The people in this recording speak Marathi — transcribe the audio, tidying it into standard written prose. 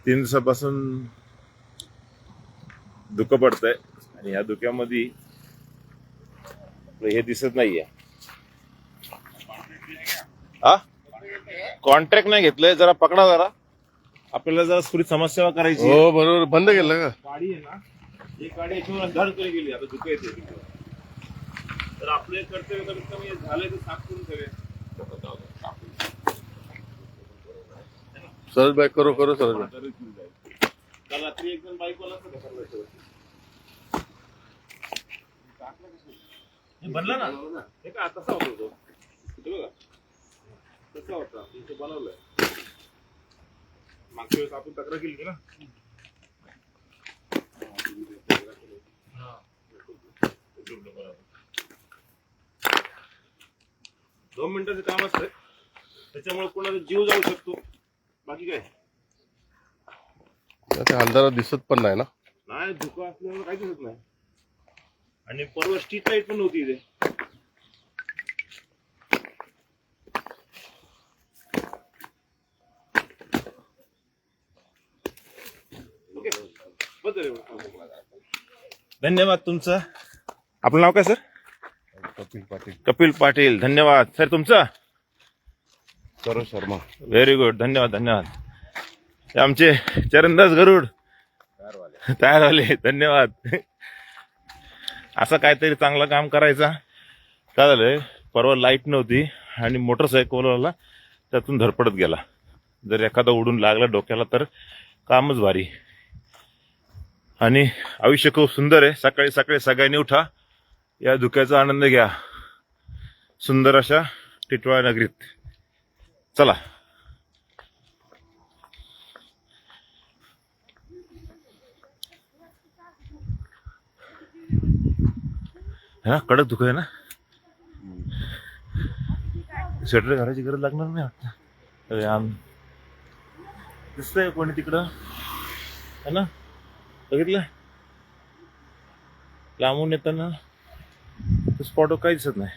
3 दिवसापासून धुकं पडतंय आणि या धुक्यामध्ये हे दिसत नाहीये. हा कॉन्ट्रॅक्ट नाही घेतलंय, जरा पकडा जरा, आपल्याला जरा थोडी समाजसेवा करायची. हो बरोबर, बंद केलं का? गाडी आहे ना, एक गाडी याच्यावर धड केली गेली, आता धुकं येते. तर आपले कर्तव्य कमीत कमी झाले तर साफ करून सगळे. सरळ बॅक करो सरळ back. काल रात्री एक जण बाईकवाला बनला ना, हे का तसा होता तो, बघा तसा होता, इथे बनवलंय. मागच्या वेळेस आपण तक्रार केली ना. 2 मिनिटाचं काम असतं, त्याच्यामुळे कोणाचा जीव जाऊ शकतो, बाकी काय त्या अंधारात दिसत पण नाही ना. नाही, धुकं असल्यामुळे काही दिसत नाही. आणि परवा स्ट्रीट लाईट पण नव्हती इथे. धन्यवाद तुमचं. आपलं नाव काय सर? कपिल पाटील. कपिल पाटील, धन्यवाद सर. तुमचं? सरोज शर्मा. व्हेरी गुड, धन्यवाद धन्यवाद. हे आमचे चरणदास गरुड तयार झाले, धन्यवाद. असं काहीतरी चांगलं काम करायचं. काय झालंय, परवा लाईट नव्हती आणि मोटरसायकलवाला त्यातून धडपडत गेला. जर एखादा उडून लागला डोक्याला तर कामच भारी. आणि आयुष्य खूप सुंदर आहे. सकाळी सकाळी सगळ्यांनी उठा, या धुक्याचा आनंद घ्या, सुंदर अशा टिटवाळा नगरीत. चला. हा कडक धुकं आहे ना, स्वेटर घालायची गरज लागणार नाही वाटतं. दिसतंय कोणी तिकडं है ना, बघितलं लांबून येताना स्पॉट काही दिसत नाही.